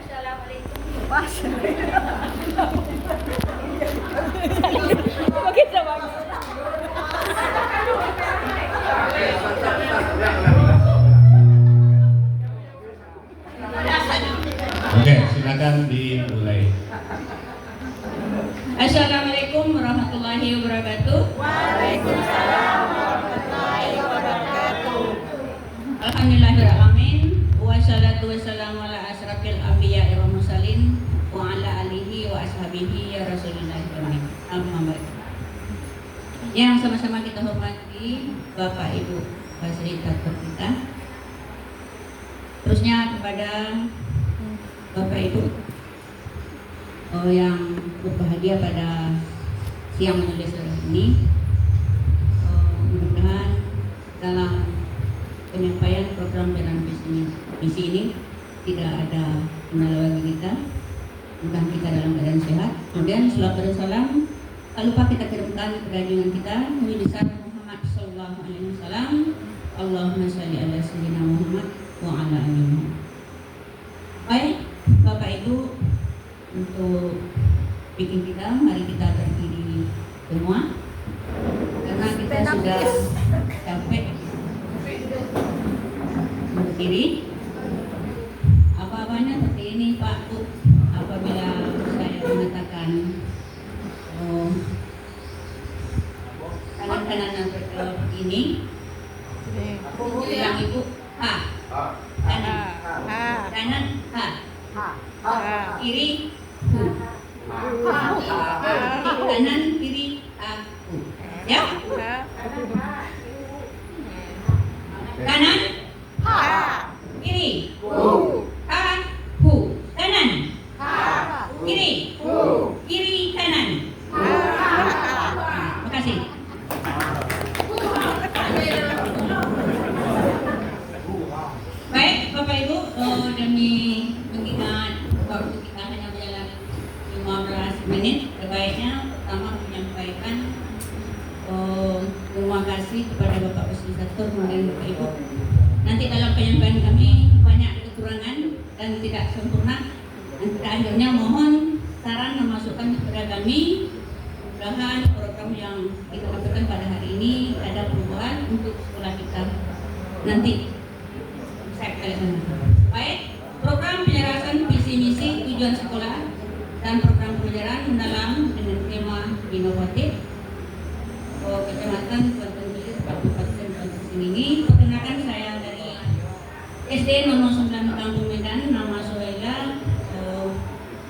Oke, silakan dimulai. Assalamualaikum warahmatullahi wabarakatuh. Waalaikumsalam warahmatullahi wabarakatuh. Alhamdulillahirrahmanirrahim. Wassalatu wassalamu ala asrafil anbiya wa mursalin wa ala alihi wa ashabihi ya Rasulullah. Alhamdulillah. Yang sama-sama kita hormati Bapak Ibu fasilitator kita. Terusnya kepada Bapak Ibu yang berbahagia pada siang menulis ini, mudah-mudahan dalam penyampaian program dan visi ini tidak ada kendala bagi kita. Mudah kita dalam keadaan sehat. Kemudian salawat dan salam tak lupa kita kirimkan kepada junjungan kita Nabi besar Muhammad sallallahu alaihi wasallam. Allahumma shalli ala sayyidina Muhammad wa ala alihi Muhammad. Baik, Bapak Ibu, untuk bikin kita, mari kita berdiri semua karena kita sudah capek berdiri. Apa-apanya seperti ini Pak Bu, apabila saya mengatakan tangan kanan yang ini, bilang Ibu ha, kanan, kanan ha, kiri hu, kanan kiri aku, ya, kanan kiri ha hu, kanan kiri kiri kanan. Terima kasih. Baik Bapak Ibu, demi mengingat waktu kita hanya berjalan 15 menit, sebaiknya pertama menyampaikan terima kasih kepada Bapak Fasilitator dan Bapak Ibu. Nanti dalam penyampaian kami banyak kekurangan dan tidak sempurna. Dan pada akhirnya mohon saran dan masukan kepada kami. Mudah-mudahan program yang kita lakukan pada hari ini ada perubahan untuk sekolah kita nanti. Baik, program penyerahan visi misi tujuan sekolah dan program pelajaran mendalam dengan tema inovatif. Kecamatan Kuantan Hilir Kabupaten Kuantan ini. Perkenalkan saya dari SD nomor 9 Kampung Medan, nama Suhaila.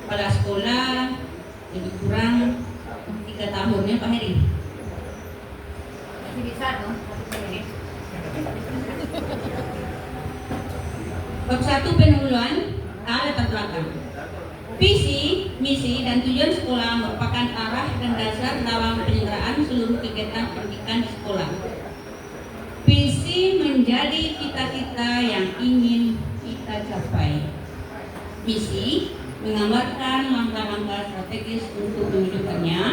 Kepala sekolah lebih kurang 3 tahun ya Pak Heri. Masih bisa dong. Bab 1 pendahuluan latar belakang. Visi, misi, dan tujuan sekolah merupakan arah dan dasar dalam penyelenggaraan seluruh kegiatan pendidikan di sekolah. Visi menjadi cita-cita yang ingin kita capai. Misi menggambarkan langkah-langkah strategis untuk mewujudkannya,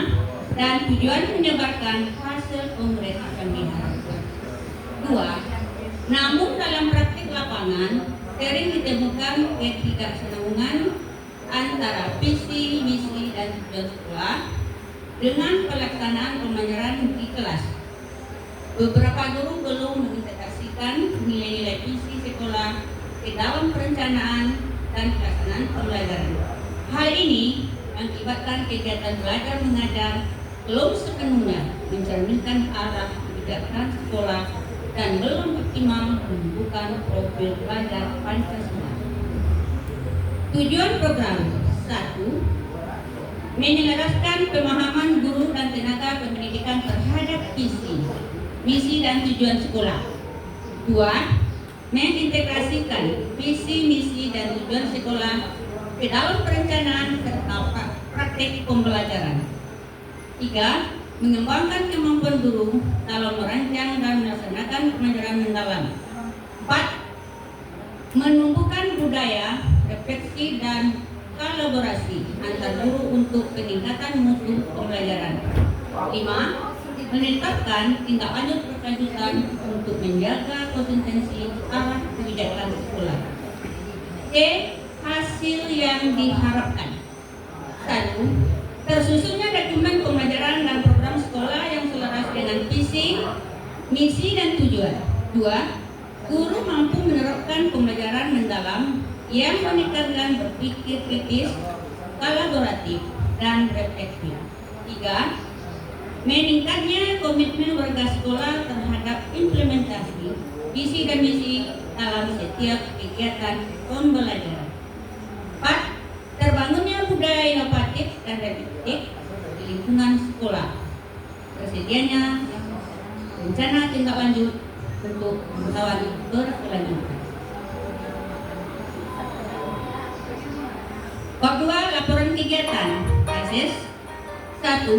dan tujuan menyebarkan hasil kongres yang diharapkan. 2. Namun dalam praktik lapangan sering ditemukan ketidaksenangan antara visi, misi, dan tujuan sekolah dengan pelaksanaan pembelajaran di kelas. Beberapa guru belum mengintegrasikan nilai-nilai visi sekolah ke dalam perencanaan dan pelaksanaan pembelajaran. Hal ini mengakibatkan kegiatan belajar mengajar belum sepenuhnya mencerminkan arah kebijakan sekolah dan belum optimal menunjukkan profil belajar Pancasila. Tujuan program 1. Menyelaraskan pemahaman guru dan tenaga pendidikan terhadap visi, misi, dan tujuan sekolah. 2. Mengintegrasikan visi, misi, dan tujuan sekolah ke dalam perencanaan serta praktik pembelajaran. 3. Mengembangkan kemampuan guru dalam merancang dan melaksanakan pembelajaran mendalam. 4. Menumbuhkan budaya refleksi dan kolaborasi antar guru untuk peningkatan mutu pembelajaran. 5. Menetapkan tindak lanjut berkelanjutan untuk menjaga konsistensi arah kebijakan sekolah. C. Hasil yang diharapkan. 1. Tersusunnya dokumen pembelajaran dan program sekolah yang selaras dengan visi, misi, dan tujuan. 2. Guru mampu menerapkan pembelajaran mendalam yang meningkatkan berpikir kritis, kolaboratif, dan reflektif. 3. Meningkatnya komitmen warga sekolah terhadap implementasi visi dan misi dalam setiap kegiatan pembelajaran. 4. Terbangunnya budaya inovatif dan reflektif di lingkungan sekolah. Tersedianya rencana tindak lanjut untuk pengetahuan berkelanjutan. Bab 2, laporan kegiatan. Proses 1.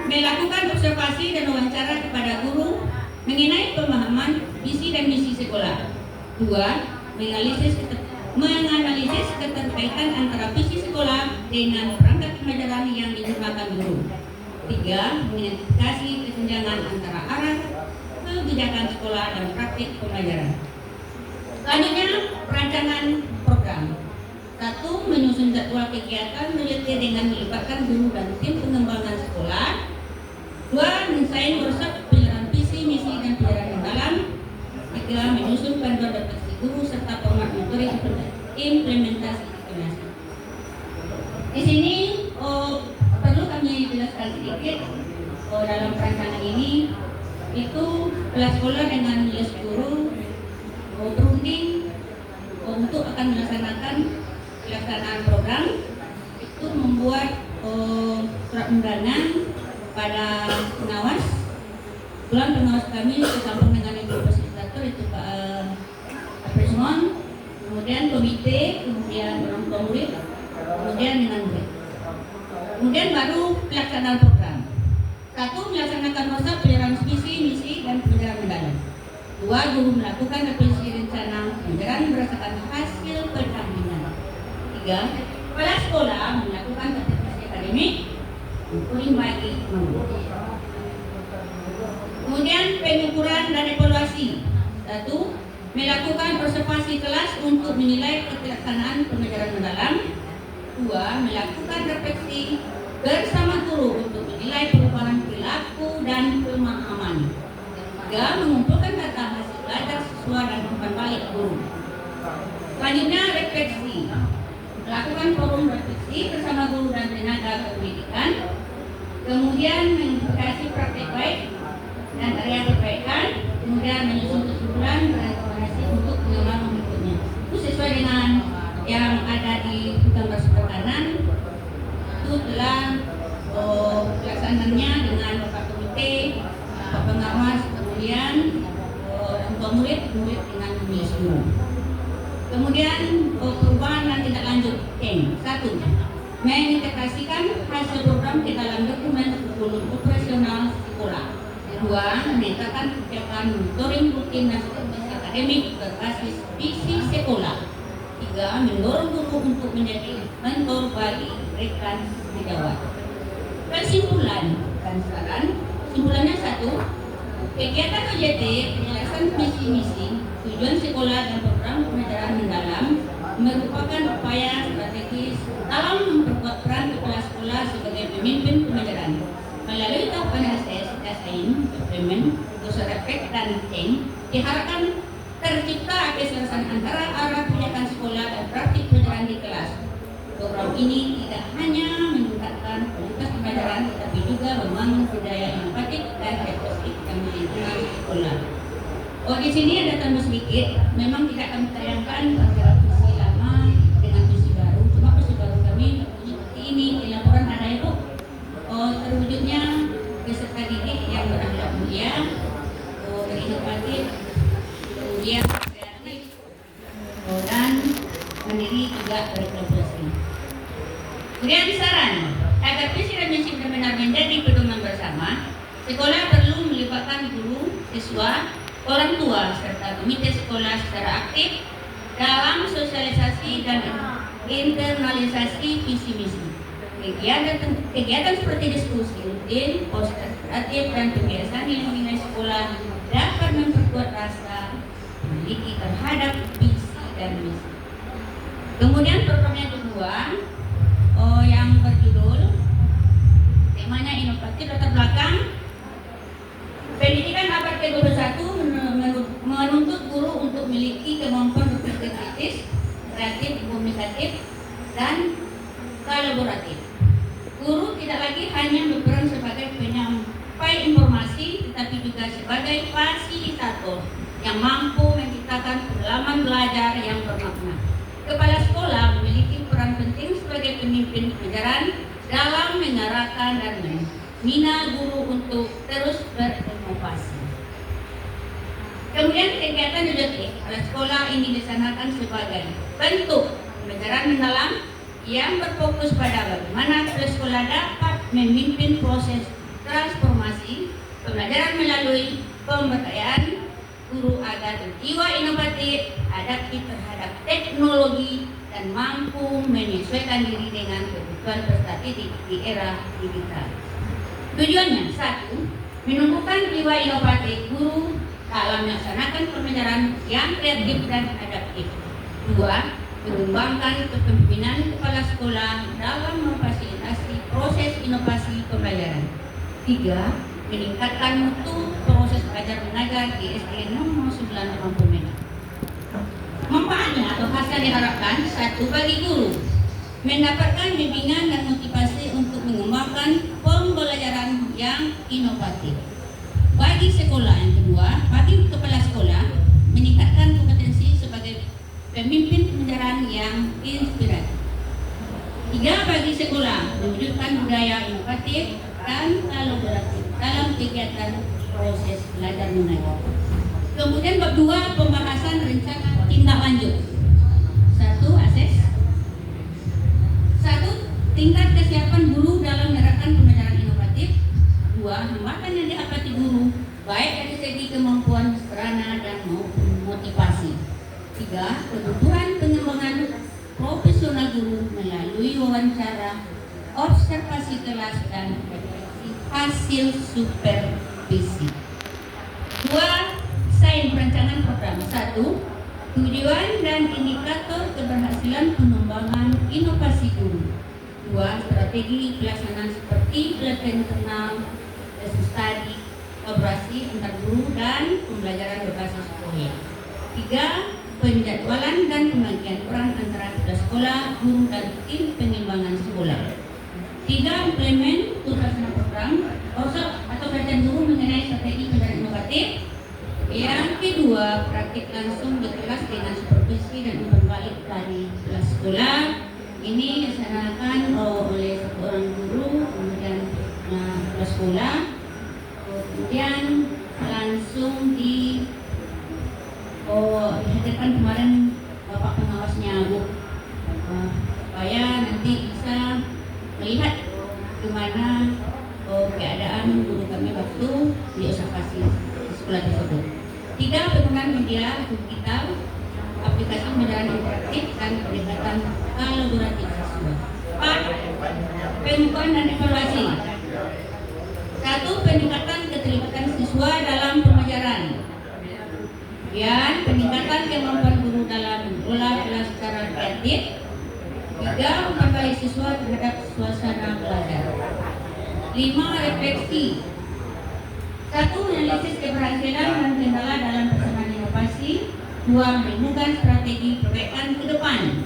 Melakukan observasi dan wawancara kepada guru mengenai pemahaman visi dan misi sekolah. 2. Menganalisis keterkaitan antara visi sekolah dengan perangkat pembelajaran yang digunakan guru. 3. Mengidentifikasi kesenjangan antara arah kebijakan sekolah dan praktik pembelajaran. Selanjutnya, perancangan program. 1. Menyusun jadwal kegiatan menyetir dengan melibatkan guru dan tim pengembangan sekolah. 2. Mendesain workshop penyerahan visi, misi, dan pelajaran mendalam. 3. Menyusun panduan refleksi guru serta format metode implementasi informasi. Di sini perlu kami jelaskan sedikit dalam perancangan ini itu kelas sekolah dengan les guru berunding untuk akan melaksanakan pelaksanaan program itu membuat surat undangan pada pengawas. Kebetulan pengawas kami bersama dengan ibu fasilitator itu Pak Presmon, kemudian komite, kemudian orang tua murid, kemudian dengan murid. Kemudian baru pelaksanaan program. 1. Melaksanakan workshop penyerahan visi, misi, dan pembelajaran mendalam. 2. Guru melakukan revisi rencana pembelajaran berdasarkan hasil pertandingan. 3. Kepala sekolah melakukan verifikasi akademik untuk bagi murid. Kemudian pengukuran dan evaluasi. 1. Melakukan observasi kelas untuk menilai pelaksanaan pembelajaran mendalam. 2. Melakukan refleksi bersama guru untuk menilai perubahan perilaku dan pemahaman. 3. Mengumpulkan data hasil belajar siswa dan umpan balik guru. Selanjutnya, refleksi. Melakukan forum refleksi bersama guru dan tenaga pendidikan. Kemudian mengidentifikasi praktik baik dan area perbaikan. Kemudian menyusun kesimpulan dan rekomendasi untuk pengembangan berikutnya. Itu sesuai dengan yang ada di gambar sebelah kanan. Itu telah pelaksanaannya dengan Bapak Komite, Bapak Pengawas, kemudian untuk murid dengan menulis guru. Kemudian perubahan dan tindak lanjut. 1. Mengintegrasikan hasil program ke dalam dokumen kurikulum operasional sekolah. 2. Menetapkan kebijakan monitoring rutin dan strategis akademik berbasis visi sekolah. 3. Mendorong guru untuk menjadi mentor bagi rekan sejawat. Kesimpulan dan saran. Kesimpulannya 1. Kegiatan OJT penjelasan visi-misi, tujuan sekolah dan program pembelajaran mendalam merupakan upaya strategis dalam memperkuat peran kepala sekolah sebagai pemimpin pembelajaran. Melalui tahapan SIM, implement, user effect, dan change, diharapkan tercipta keselarasan antara arah kebijakan sekolah dan praktik pembelajaran di kelas. Program ini tidak hanya meningkatkan kualitas pembelajaran, tetapi juga membangun budaya inovatif dan refleksif yang lingkungan sekolah. Di sini ada tambah sedikit, memang tidak kami tayangkan antara visi lama dengan visi baru. Cuma visi baru kami seperti ini di laporan ada itu terwujudnya peserta didik yang berakhlak mulia, berinovatif, kemudian kreatif, dan mandiri juga berkolaborasi. Kemudian saran, agar visi dan misi benar-benar menjadi pedoman bersama, sekolah perlu melibatkan guru, siswa, orang tua, serta komite sekolah secara aktif dalam sosialisasi dan internalisasi visi misi. Kegiatan seperti diskusi rutin, poster kreatif, dan kebiasaan nilai-nilai sekolah dapat memperkuat rasa memiliki terhadap visi dan misi. Kemudian program yang kedua, inovatif dan kolaboratif. Guru tidak lagi hanya berperan sebagai penyampai informasi, tetapi juga sebagai fasilitator yang mampu menciptakan pengalaman belajar yang bermakna. Kepala sekolah memiliki peran penting sebagai pemimpin pelajaran dalam mengarahkan dan membina guru untuk terus berinovasi. Kemudian kegiatan didiktik pada sekolah ini dilaksanakan sebagai bentuk pembelajaran mendalam yang berfokus pada bagaimana kepala sekolah dapat memimpin proses transformasi pembelajaran melalui pemberdayaan guru agar berjiwa inovatif, adaptif terhadap teknologi, dan mampu menyesuaikan diri dengan kebutuhan peserta didik di era digital. Tujuannya, 1. Menumbuhkan jiwa inovatif guru dalam melaksanakan pembelajaran yang kreatif dan adaptif. 2. Mengembangkan kepemimpinan kepala sekolah dalam memfasilitasi proses inovasi pembelajaran. 3. Meningkatkan mutu proses belajar mengajar di SD nomor 9 Medan. Manfaatnya atau hasil diharapkan: 1. Bagi guru, mendapatkan bimbingan dan motivasi untuk mengembangkan pembelajaran yang inovatif. Bagi sekolah, yang kedua, bagi kepala sekolah, meningkatkan kompetensi sebagai pemimpin pembelajaran yang inspiratif. 3. Bagi sekolah, mewujudkan budaya inovatif dan kolaboratif dalam kegiatan proses belajar mengajar. Kemudian bab 2, pembahasan rencana tindak lanjut. 1. Akses. 1. Tingkat kesiapan guru dalam menerapkan pembelajaran inovatif. 2. Hambatan yang dihadapi guru baik dari segi kemampuan sarana dan maupun motivasi. 3. Kebutuhan pengembangan profesional guru melalui wawancara, observasi kelas, dan hasil supervisi. 2. Desain perancangan program. 1. Tujuan dan indikator keberhasilan pengembangan inovasi guru. 2. Strategi pelaksanaan seperti pelatihan internal, lesson study, kolaborasi antar guru dan pembelajaran berbasis proyek. 3. Penjadwalan dan pembagian peran antara kepala sekolah, guru, dan tim pengembangan sekolah. 3. Implement pelaksana program workshop atau pelatihan guru mengenai strategi pembelajaran inovatif. Yang kedua, praktik langsung di kelas dengan supervisi dan umpan balik dari kelas sekolah. Ini dilaksanakan oleh satu orang guru, kemudian kepala sekolah, kemudian langsung dihadirkan kemarin bapak pengawasnya, Bu, supaya nanti bisa melihat gimana keadaan guru kami waktu diobservasi di sekolah tersebut. 3. Penggunaan media digital, aplikasi pembelajaran interaktif, dan pendekatan kolaboratif siswa. 4. Pengukuran dan evaluasi. 1. Peningkatan keterlibatan siswa dalam pembelajaran. Kemudian peningkatan kemampuan guru dalam mengelola kelas secara kreatif. 3. Umpan balik siswa terhadap suasana belajar. 5. Refleksi. 1. Analisis keberhasilan dan kendala dalam pelaksanaan inovasi. 2. Menemukan strategi perbaikan ke depan.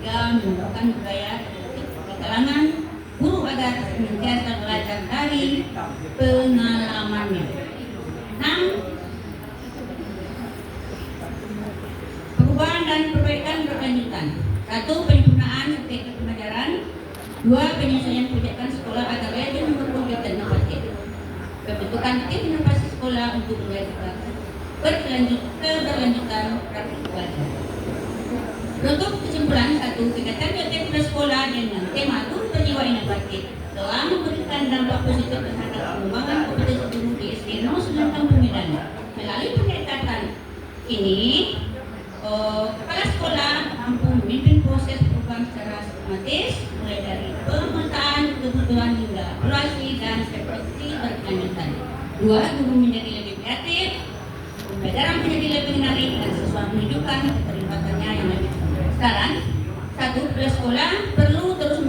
3. Menumbuhkan budaya di kalangan guru agar senantiasa belajar dari pengalamannya. 6. Perubahan dan perbaikan berkelanjutan. 1. Penyempurnaan strategi pembelajaran. 2. Penyesuaian kebijakan sekolah agar lebih berkelanjutan inovatif. Pembentukan tim inovasi sekolah untuk keberlanjutan praktik belajar. Untuk kesimpulan, 1. Kegiatan bibliotek sekolah dengan tema guru berjiwa inovatif telah memberikan dampak positif terhadap pengembangan kompetensi guru di SD 09 Kampung Medan. Melalui pendekatan ini, kepala sekolah mampu memimpin proses perubahan secara sistematis, mulai dari pemetaan kebutuhan hingga evaluasi dan refleksi berkelanjutan. 2. Guru menjadi lebih kreatif, pembelajaran menjadi lebih menarik, dan siswa menunjukkan keterlibatannya yang lebih. Sekarang, 1. Kepala sekolah perlu